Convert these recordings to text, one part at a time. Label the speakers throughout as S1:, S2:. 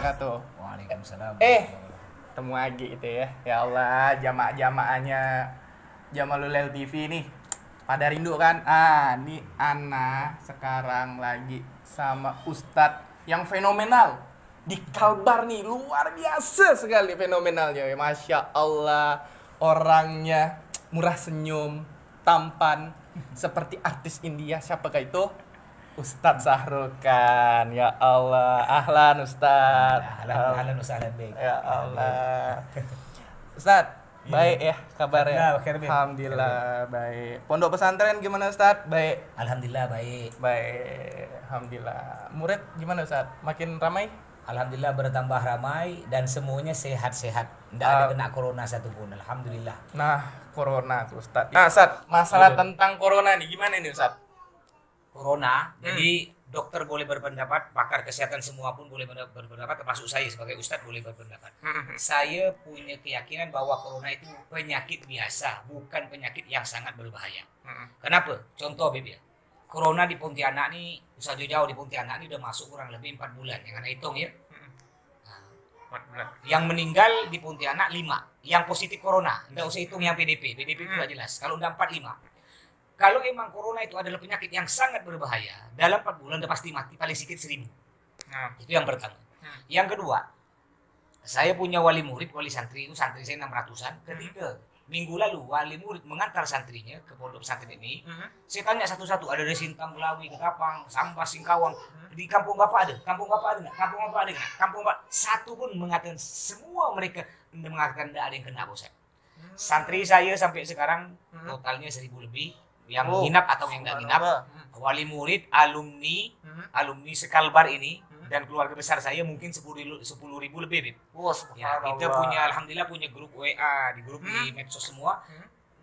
S1: wabarakatuh.
S2: Waalaikumsalam.
S1: Temu lagi itu ya. Ya Allah, jamaah-jamaahnya Jamalul TV nih. Pada rindu kan? Nih Ana sekarang lagi sama Ustadz yang fenomenal di Kalbar nih, luar biasa sekali fenomenalnya. Masya Allah, orangnya murah senyum, tampan, seperti artis India. Siapakah itu? Ustadz Sahrul Khan. Ya Allah, ahlan Ustadz.
S2: Ahlan wasahlan baik.
S1: Ya Allah. Ustadz, baik ya kabarnya? Alhamdulillah baik. Pondok pesantren gimana Ustadz? Baik.
S2: Alhamdulillah baik.
S1: Baik, alhamdulillah. Murid gimana Ustadz? Makin ramai?
S2: Alhamdulillah bertambah ramai dan semuanya sehat-sehat. Tidak ada kena corona satupun. Alhamdulillah.
S1: Nah, corona tuh Ustadz. Nah Ustadz, masalah tentang corona nih gimana nih Ustadz?
S2: Corona, jadi dokter boleh berpendapat, pakar kesehatan semua pun boleh berpendapat, termasuk saya sebagai ustadz boleh berpendapat. Saya punya keyakinan bahwa corona itu penyakit biasa, bukan penyakit yang sangat berbahaya. Kenapa? Contoh Beb ya, corona di Pontianak nih, usah jauh-jauh di Pontianak nih udah masuk kurang lebih 4 bulan, yang anda hitung ya. 4 bulan. Yang meninggal di Pontianak 5, yang positif corona, nggak usah hitung yang PDP itu udah jelas. Kalau udah 4, 5. Kalau emang corona itu adalah penyakit yang sangat berbahaya, dalam 4 bulan udah pasti mati paling sedikit 1000. Itu yang pertama. Yang kedua, saya punya wali murid, wali santri itu santri saya 600-an. Ketika minggu lalu wali murid mengantar santrinya ke pondok pesantren ini, saya tanya satu-satu, ada dari Sintang, Belawi, Ketapang, Sambas, Singkawang, di kampung Bapak ada, kampung Bapak ada nggak? Kampung Bapak ada nggak? Kampung Bapak satu pun mengatakan, semua mereka mengatakan tidak ada yang kena bosan. Santri saya sampai sekarang totalnya 1000 lebih. Yang nginap atau yang nggak nginap, wali murid, alumni sekalbar ini dan keluarga besar saya mungkin 10.000 lebih. Ya, kita punya alhamdulillah punya grup WA, di grup di medsos semua.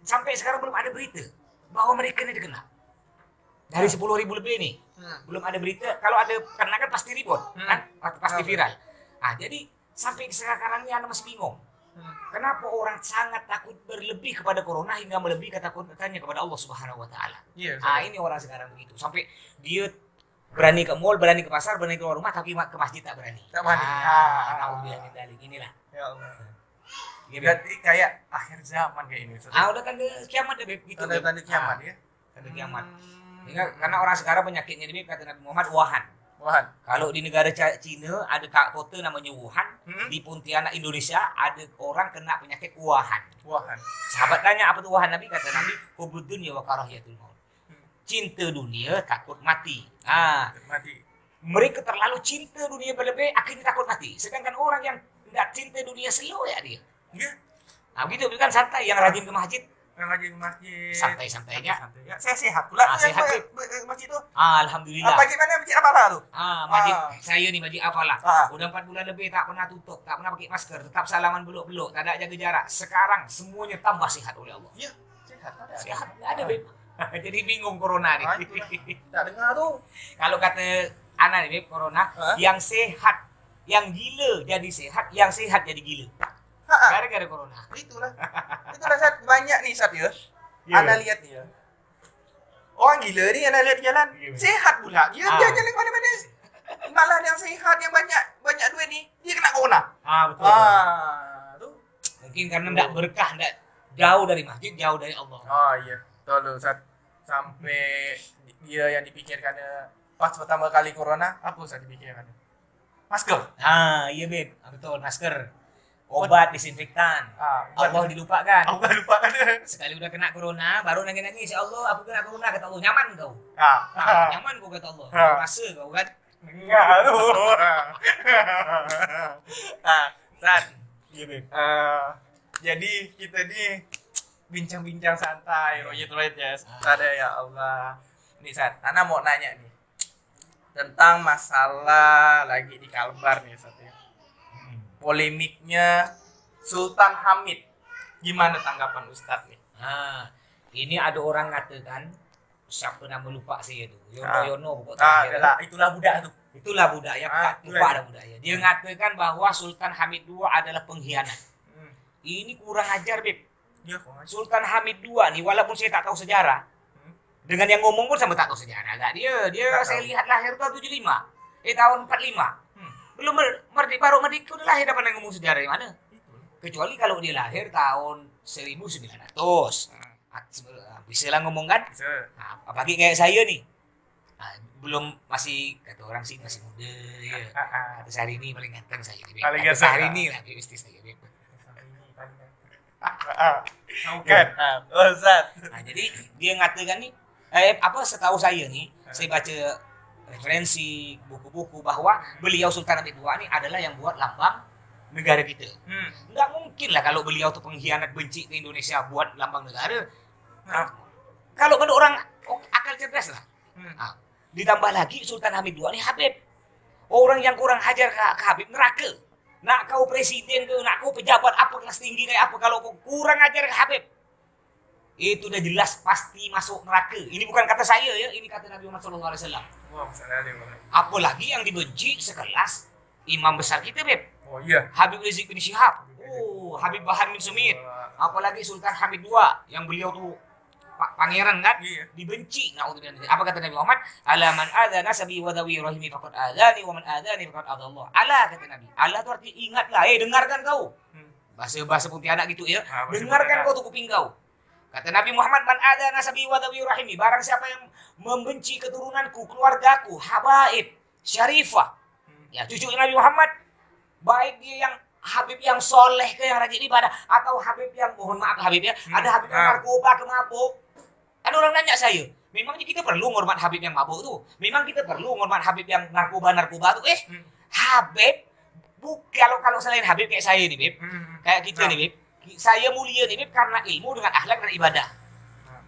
S2: Sampai sekarang belum ada berita bahwa mereka ini dikena. Dari 10.000 lebih ini belum ada berita. Kalau ada kena kan pasti ribut, kan? Pasti viral. Jadi sampai sekarang ini Anda masih bingung. Kenapa orang sangat takut berlebih kepada corona hingga melebihi ketakutannya kepada Allah Subhanahu wa taala? Ini orang sekarang begitu. Sampai dia berani ke mall, berani ke pasar, berani keluar rumah tapi ke masjid tak berani. Alhamdulillah min dzalik. Inilah.
S1: Ya Allah. Berarti kayak akhir zaman kayak ini.
S2: Udah tanda kiamat deh gitu.
S1: Tanda kiamat ya.
S2: Tanda kiamat. Karena orang sekarang penyakitnya ini kata Nabi Muhammad Wuhan. Kalau di negara Cina ada kota namanya Wuhan, di Pontianak Indonesia ada orang kena penyakit Wuhan. Sahabat tanya apa tuh Wuhan? Nabi kata Nabi, hubud dunya wa karahiyatul maut. Cinta dunia takut mati. Mereka terlalu cinta dunia berlebih akhirnya takut mati. Sedangkan orang yang tidak cinta dunia slow ya dia. Begitu kan santai, yang rajin ke masjid. Santai-santainya.
S1: Saya sehat pula.
S2: Sehat
S1: masjid itu.
S2: Alhamdulillah.
S1: Bagaimana masjid Apalah tuh?
S2: Masjid saya nih masjid Apalah. Udah 4 bulan lebih tak pernah tutup, tak pernah pakai masker, tetap salaman beluk-beluk, tak ada jaga jarak. Sekarang semuanya tambah sehat oleh Allah.
S1: Iya, sehat.
S2: Sehat. Ada Beb. Jadi bingung corona nih.
S1: Tak dengar tuh.
S2: Kalau kata Ana nih Beb, corona yang sehat, yang gila jadi sehat, yang sehat jadi gila. Gara-gara corona.
S1: Itulah Sat, banyak nih Sat ya. Ana lihat nih ya. Orang gila nih Ana lihat jalan. Sehat pula. Dia jalan mana-mana. Malah yang sehat yang banyak duit nih, dia kena corona.
S2: Betul.
S1: Tuh.
S2: Mungkin karena enggak berkah, enggak jauh dari masjid, jauh dari Allah.
S1: Iya. Betul Sat. Sampai dia yang dipikirkannya pas pertama kali corona, apa Sat dipikirkannya? Masker.
S2: Iya Beb. Betul, masker. Obat disinfektan. Allah dilupakan. Sekali udah kena corona, baru nangis-nangis, ya Allah, aku kena corona, kata Allah, nyaman kau. Nyaman kau kata Allah. Rasa kau kan?
S1: Enggak, Sat.
S2: Iya, Beb.
S1: Jadi kita nih bincang-bincang santai, royet ya. Sat ya Allah. Nih Sat, Ana mau nanya nih. Tentang masalah lagi di Kalbar nih Sat ya. Polemiknya Sultan Hamid. Gimana tanggapan Ustadz nih?
S2: Ini ada orang ngatakan, siapa nama lupa saya itu, Yono pokoknya.
S1: Itulah budak tuh.
S2: Itulah budak ya, lupa ada budak ya. Dia ngatakan bahwa Sultan Hamid II adalah pengkhianat. Ini kurang ajar Beb. Sultan Hamid II nih, walaupun saya tak tahu sejarah, dengan yang ngomong pun sama tak tahu sejarah. Dia saya lihat lahir tahun 75, tahun 45. belum baru merdeka udah lahir, dapat ngomong sejarah dari mana? Kecuali kalau dia lahir tahun 1900. Bisa lah ngomong kan? Nah, apalagi kayak saya nih. Nah, belum masih kata orang sih masih muda ya. Kata sehari ini paling ganteng saya.
S1: Paling
S2: kata
S1: ganteng.
S2: sehari ini lah mesti saya.
S1: Bukan. Ustaz.
S2: Nah, jadi dia ngatakan nih setahu saya nih, saya baca referensi buku-buku bahwa beliau Sultan Hamid II ini adalah yang buat lambang negara kita. Nggak mungkin lah kalau beliau tuh pengkhianat benci ke Indonesia buat lambang negara. Kalau menurut orang akal cerdas lah. Nah, ditambah lagi Sultan Hamid II ini Habib. Orang yang kurang hajar ke Habib neraka. Nak kau presiden ke, nak kau pejabat apa kelas tinggi kayak apa, kalau kau kurang ajar ke Habib, itu udah jelas pasti masuk neraka. Ini bukan kata saya ya, ini kata Nabi Muhammad SAW. Apalagi yang dibenci sekelas imam besar kita, Beb.
S1: Oh iya.
S2: Habib Rizik bin Syihab. Oh, Habib Bahar bin Sumit. Apalagi Sultan Hamid II yang beliau tuh pangeran kan, dibenci. Apa kata Nabi Muhammad? Ala man adzana sabi wa dawi rahimi faqad adzani wa man adzani faqad adzallah. Ala kata Nabi. Ala itu arti ingatlah, dengarkan kau. Bahasa Pontianak gitu ya. Dengarkan kau tuh kuping kau. Kata Nabi Muhammad, man adzana sabi wa dawi rahimi, barang siapa yang membenci keturunanku, keluargaku, habaib, syarifah. Ya, cucu Nabi Muhammad, baik dia yang Habib yang soleh ke yang rajin ibadah, atau Habib yang, mohon maaf Habib ya, ada Habib yang narkoba ke mabuk. Ada orang nanya saya, memangnya kita perlu ngormat Habib yang mabuk tuh? Memang kita perlu ngormat Habib yang narkoba tuh? Habib, kalau selain Habib kayak saya nih, Beb, kayak kita nih, Beb, saya mulia nih, Beb, karena ilmu dengan akhlak dan ibadah.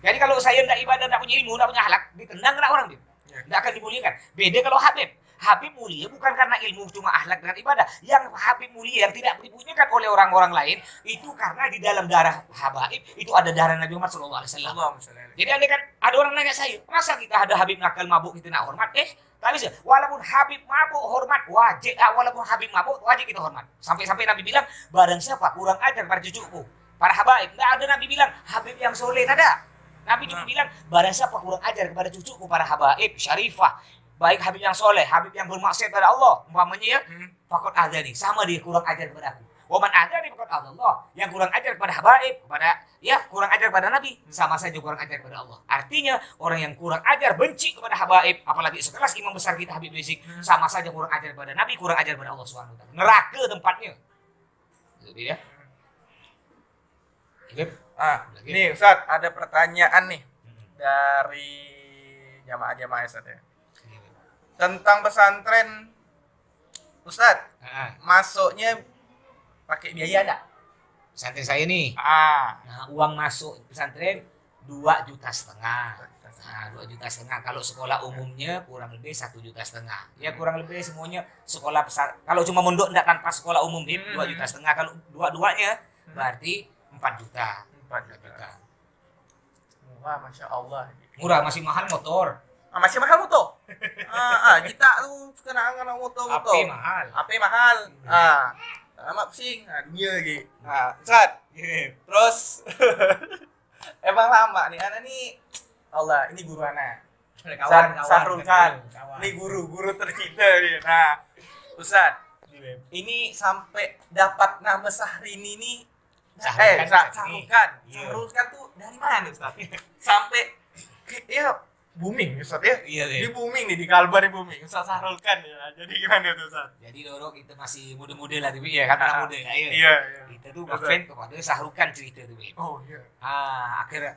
S2: Jadi kalau saya tidak ibadah, tidak punya ilmu, tidak punya akhlak, ditendang kena orang, Beb. Tidak akan dimuliakan. Beda kalau Habib. Habib mulia bukan karena ilmu cuma akhlak dan ibadah. Yang Habib mulia yang tidak dipunyakan oleh orang-orang lain itu karena di dalam darah Habib itu ada darah Nabi Muhammad SAW. Jadi ada orang nanya saya, masa kita ada Habib nakal mabuk kita nak hormat? Tak bisa. Walaupun Habib mabuk hormat wajib. Walaupun Habib mabuk wajib kita hormat. Sampai-sampai Nabi bilang, barang siapa kurang ajar pada cucuku, para Habib. Tidak ada Nabi bilang Habib yang soleh, tak ada. Nabi cuma bilang, barang siapa kurang ajar kepada cucuku, para Habib, syarifah, baik Habib yang soleh, Habib yang bermaksiat pada Allah, umpamanya ya, fakot adani, sama dia kurang ajar kepada aku. Waman adani fakot Allah, yang kurang ajar kepada Habib, kurang ajar kepada Nabi, sama saja kurang ajar kepada Allah. Artinya orang yang kurang ajar benci kepada Habib, apalagi sekelas imam besar kita Habib Rizik, sama saja kurang ajar kepada Nabi, kurang ajar kepada Allah SWT. Neraka tempatnya. Jadi ya.
S1: Nih Ustaz, ada pertanyaan nih dari jamaah-jamaah Ustaz ya. Tentang pesantren, Ustaz, masuknya pakai biaya enggak?
S2: Pesantren saya nih, nah, uang masuk pesantren 2,5 juta. Nah, 2,5 juta. Kalau sekolah umumnya kurang lebih 1,5 juta. Ya kurang lebih semuanya sekolah pesantren. Kalau cuma mondok enggak tanpa sekolah umum, 2,5 juta. Kalau dua-duanya berarti 4 juta.
S1: 4 juta. Wah, Masya Allah.
S2: Murah, masih mahal motor.
S1: Masih mahal motor. Kita tuh kena motor.
S2: HP mahal.
S1: HP mahal. Amat pusing. Dunia lagi. Ustaz. Terus emang lama nih Ana nih. Allah, ini guru Ana. Sahrul Khan. Ini guru tercinta dia. Nah, Ustaz. Ini sampai dapat nama Syahrini nih. Sahrul Khan tuh dari mana Ustaz? Sampai ya booming Ustaz ya? Iya. Dia booming nih, di Kalbar dia booming. Ustaz Sahrul Khan ya. Jadi gimana tuh Ustaz?
S2: Jadi dulu kita masih muda-muda lah, tapi ya kan anak muda ya.
S1: Iya.
S2: Kita tuh ngefans kepada Sahrul Khan cerita tuh.
S1: Oh iya.
S2: Akhirnya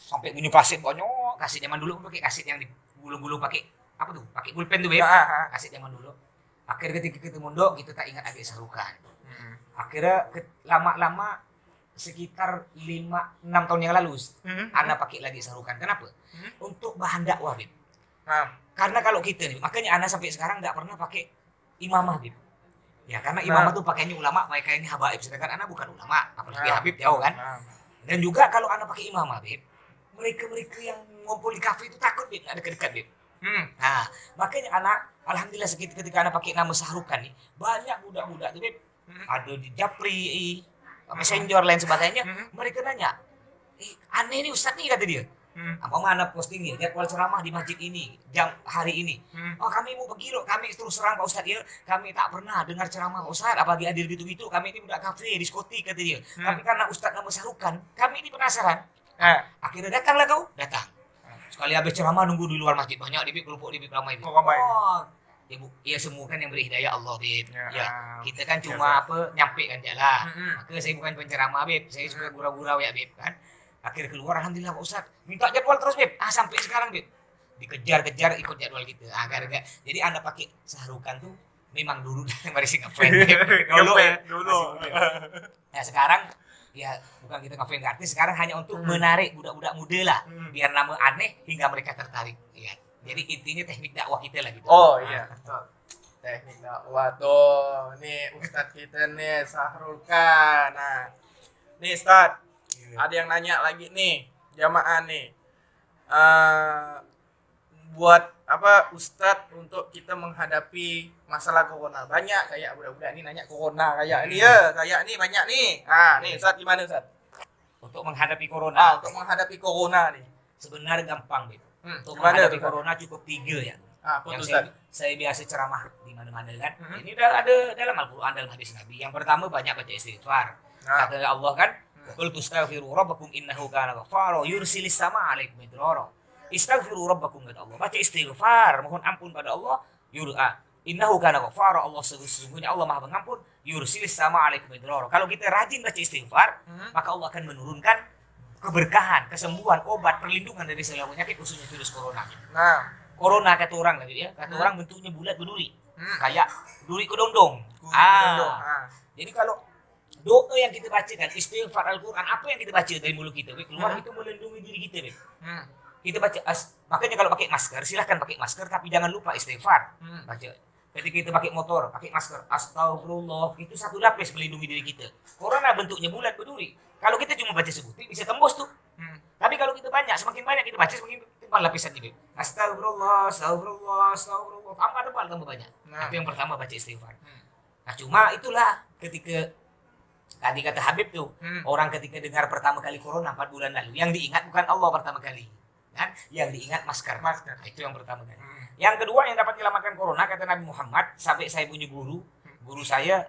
S2: sampai punya kaset banyak. Kaset zaman dulu pakai kaset yang digulung-gulung pakai apa tuh? Pakai pulpen tuh, Beb. Kaset zaman dulu. Akhirnya ketika kita mondok, kita tak ingat adik Sahrul Khan. Akhirnya lama-lama sekitar 5-6 tahun yang lalu, Ana pakai lagi Sahrul Khan. Kenapa? Untuk bahan dakwah, Bib. Karena kalau kita nih, makanya Ana sampai sekarang nggak pernah pakai imamah, Bib. Ya karena imamah tuh pakainya ulama, pakainya habaib. Sedangkan Ana bukan ulama, apalagi Habib jauh kan. Dan juga kalau Ana pakai imamah, Bib, mereka yang ngumpul di kafe itu takut, Bib, nggak dekat-dekat, Bib. Nah, makanya Ana, alhamdulillah ketika Ana pakai nama Sahrul Khan nih, banyak budak-budak tuh, Bib, ada di Japri, Messenger lain sebagainya, mereka nanya, aneh nih Ustadz nih, kata dia. Apa mana posting nih, jadwal ceramah di masjid ini, jam hari ini. Oh kami mau pergi loh, kami terus terang Pak Ustadz ya, kami tak pernah dengar ceramah Pak Ustadz, apalagi hadir gitu-gitu, kami ini udah kafe, diskotik kata dia. Tapi karena Ustadz nama Sahrukan, kami ini penasaran. Akhirnya datanglah kau, datang. Sekali habis ceramah nunggu di luar masjid, banyak di kelompok di ramai. Oh, ya bu, ya semua kan yang beri hidayah Allah, Beb. Ya, kita kan cuma nyampe kan jalan. Maka saya bukan penceramah, Beb. Saya suka gurau-gurau ya, Beb kan. Akhirnya keluar, alhamdulillah Pak Ustadz. Minta jadwal terus, Beb. Sampai sekarang, Beb. Dikejar-kejar ikut jadwal kita. Gara-gara. Jadi Anda pakai Sahrukan tuh memang dulu dari Singapura. Dulu. Nah, sekarang ya bukan kita ngefans gratis, sekarang hanya untuk menarik budak-budak muda lah. Biar nama aneh hingga mereka tertarik. Ya. Jadi intinya teknik dakwah kita lah gitu.
S1: Oh iya, betul. Teknik dakwah tuh. Nih Ustadz kita nih Sahrukan. Nah, nih Ustadz, ada yang nanya lagi nih, jamaah nih. Buat apa Ustadz untuk kita menghadapi masalah corona? Banyak kayak budak-budak ini nanya corona kayak ini ya, kayak ini banyak nih. Nah, nih Ustadz gimana Ustadz?
S2: Untuk menghadapi corona.
S1: Untuk menghadapi corona nih.
S2: Sebenarnya gampang, Beb. Untuk
S1: Gimana
S2: menghadapi corona cukup 3 ya. Yang saya biasa ceramah di mana-mana kan. Ini udah ada dalam Al-Qur'an, dalam hadis Nabi. Yang pertama banyak baca istighfar. Kata Allah kan, "Qul tastaghfiru rabbakum innahu kana ghaffara yursilis sama 'alaikum midrara." Istaghfiru rabbakum kata Allah. Baca istighfar, mohon ampun pada Allah. Innahu kana ghaffara, Allah sesungguhnya Allah Maha Pengampun, yursilis sama 'alaikum midrara. Kalau kita rajin baca istighfar, maka Allah akan menurunkan keberkahan, kesembuhan, obat, perlindungan dari segala penyakit khususnya virus corona.
S1: Nah,
S2: corona kata orang tadi ya, kata orang bentuknya bulat berduri, kayak duri kedondong. Jadi kalau doa yang kita bacakan, istighfar Al-Quran, apa yang kita baca dari mulut kita, keluar itu melindungi diri kita. Kita baca, makanya kalau pakai masker, silahkan pakai masker, tapi jangan lupa istighfar. Baca. Ketika kita pakai motor, pakai masker, astagfirullah, itu satu lapis melindungi diri kita. Corona bentuknya bulat berduri. Kalau kita cuma baca sebutir, bisa tembus tuh. Tapi kalau kita banyak, semakin banyak kita baca, semakin tebal lapisan ini. Astagfirullah, astagfirullah, astagfirullah. Tambah tebal, tambah banyak. Itu yang pertama baca istighfar. Nah cuma itulah ketika tadi kata Habib tuh, orang ketika dengar pertama kali corona 4 bulan lalu, yang diingat bukan Allah pertama kali. Kan? Yang diingat masker. Nah, itu yang pertama kali. Yang kedua yang dapat menyelamatkan corona, kata Nabi Muhammad, sampai saya punya guru saya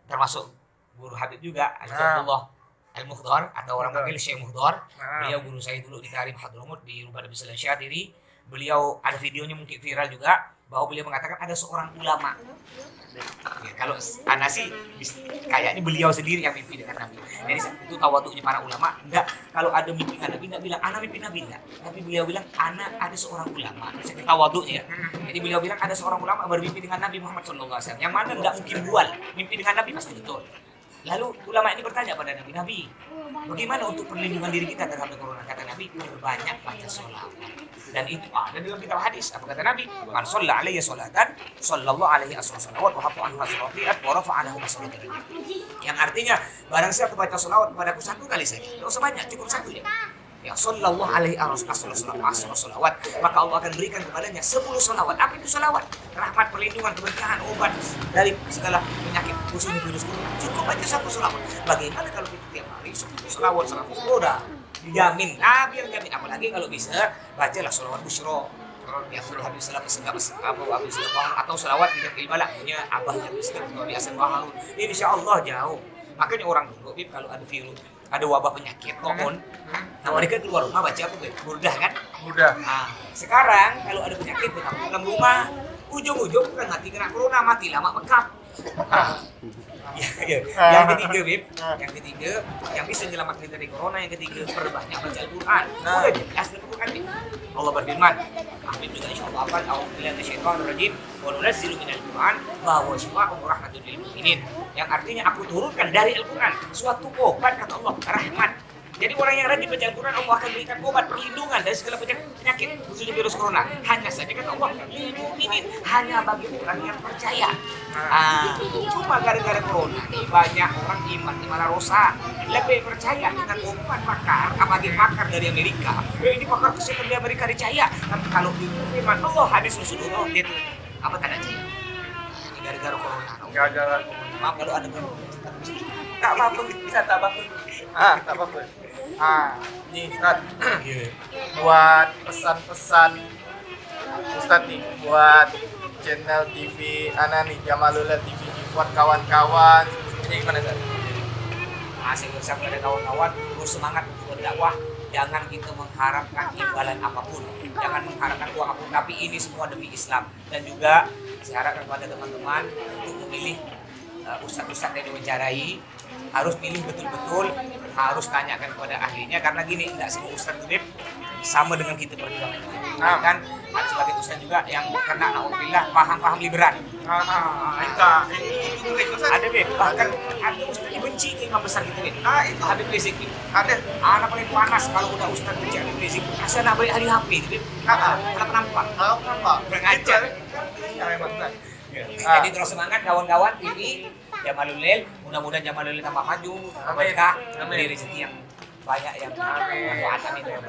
S2: termasuk guru Habib juga, Abdullah Al-Muhdar, atau orang panggil Syekh Muhdar. Beliau guru saya dulu di Tarim Hadramut di Rumah Nabi Sallallahu Alaihi Wasallam. Beliau ada videonya mungkin viral juga, bahwa beliau mengatakan ada seorang ulama. Ya, kalau anak sih kayaknya beliau sendiri yang mimpi dengan Nabi. Jadi itu tawaduknya para ulama. Enggak, kalau ada mimpi dengan Nabi enggak bilang anak mimpi Nabi enggak. Tapi beliau bilang anak ada seorang ulama. Misalnya tawaduknya. Jadi beliau bilang ada seorang ulama bermimpi dengan Nabi Muhammad SAW. Yang mana enggak mungkin dual. Mimpi dengan Nabi pasti betul. Lalu ulama ini bertanya pada Nabi, bagaimana untuk perlindungan diri kita terhadap corona? Kata Nabi, berbanyak baca sholawat. Dan itu ada dalam kitab hadis. Apa kata Nabi? Man shalla alaihi sholatan, sallallahu alaihi sholawat, wa hatta anha sholatiat, wa rafa'anahu masalatan. Yang artinya, barang siapa baca sholawat kepadaku 1 kali saja. Tidak usah banyak, cukup 1 ya. Ya sallallahu alaihi sholawat, maka Allah akan berikan kepadanya 10 sholawat. Apa itu sholawat? Rahmat, perlindungan, keberkahan, obat dari segala penyakit khususnya virus corona. Cukup baca 1 sholawat. Bagaimana kalau kita tiap hari 10 sholawat, 100 udah dijamin. Biar jamin. Apalagi kalau bisa bacalah sholawat busyra. Ya sudah habis salam atau sholawat tidak ibadah punya abahnya bisa biasa bahal. Insyaallah jauh. Makanya orang dulu kalau ada virus, ada wabah penyakit, nah mereka keluar rumah baca apa? Burdah kan?
S1: Burdah.
S2: Nah, sekarang kalau ada penyakit tetap dalam rumah, ujung-ujung bukan mati kena corona, mati lama mekap. Yang ketiga, Bib, yang bisa menyelamatkan dari corona, yang ketiga perbanyak baca Al-Quran. Udah jelas Al-Quran, Bib. Allah berfirman, Habib juga insyaallah akan a'udzubillahi minasyaitonir rajim wa nunazzilu minal Qur'an ma huwa syifaa'un wa rahmatun lil mu'minin. Yang artinya aku turunkan dari Al-Quran suatu obat, kata Allah, rahmat. Jadi orang yang rajin baca Al-Quran, Allah akan berikan obat perlindungan dari segala penyakit khususnya virus corona. Hanya saja kata Allah, lil mu'minin, hanya bagi orang yang percaya. Cuma gara-gara corona ini banyak orang imannya malah rusak. Lebih percaya dengan obat pakar, apalagi pakar dari Amerika. Ini pakar kesehatan di Amerika dicaya. Tapi kalau di firman Allah hadis Rasulullah, dia tuh apa tandanya? Ini gara-gara corona.
S1: Gara-gara corona.
S2: Maaf kalau ada
S1: tak apa-apa, bisa tak apa-apa. Tak apa-apa. Nih Ustaz, buat pesan-pesan Ustaz nih buat channel TV Ana nih Jamalul TV buat kawan-kawan ini gimana Ustaz?
S2: Masih bersama dengan kawan-kawan, terus semangat berdakwah. Jangan kita mengharapkan imbalan apapun, jangan mengharapkan uang apapun, tapi ini semua demi Islam. Dan juga saya harapkan kepada teman-teman untuk memilih ustaz-ustaz yang diwawancarai, harus pilih betul-betul, harus tanyakan kepada ahlinya, karena gini, tidak semua ustaz itu sama dengan kita perjuangan. Kan ada sebagai ustaz juga yang kena alhamdulillah paham-paham liberal. Ada bahkan ada ustaz yang benci ke imam besar gitu itu Habib Rizik. Ada anak paling panas kalau udah ustaz benci Habib Rizik, asal nak balik hari HP gitu. Kenapa nampak? Mengajar. Jadi terus semangat kawan-kawan TV Jamalul Lail, mudah-mudahan Jamalul Lail tambah maju, berkah, memberi rezeki yang banyak yang manfaat itu yang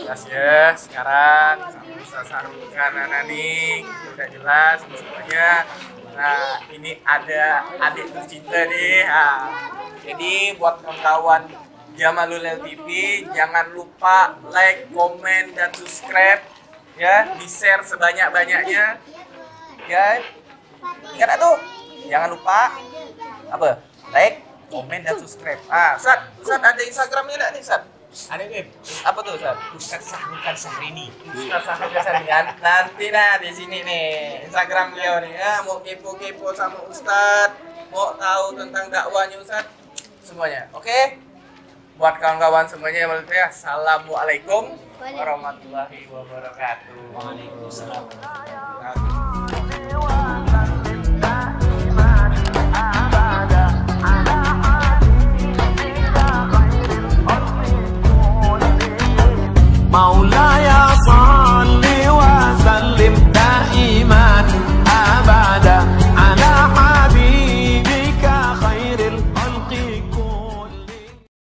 S1: Jelas ya, sekarang Ustaz Sarukan Anani udah jelas semuanya. Nah, ini ada adik tercinta nih. Jadi buat kawan-kawan Jamalul TV, jangan lupa like, komen, dan subscribe ya, di-share sebanyak-banyaknya. Ya. Ingat tuh, jangan lupa apa? Like, komen, dan subscribe. Ustaz ada Instagramnya enggak nih, Ustaz?
S2: Ada Beb.
S1: Apa tuh, Ustaz?
S2: Ustaz Sarukan Sahrini.
S1: Ustaz Sarukan Sahrini. Nanti di sini nih Instagram beliau nih. Mau kepo-kepo sama Ustaz, mau tahu tentang dakwahnya Ustaz, semuanya. Oke? Buat kawan-kawan semuanya, assalamualaikum warahmatullahi wabarakatuh.
S2: Waalaikumsalam.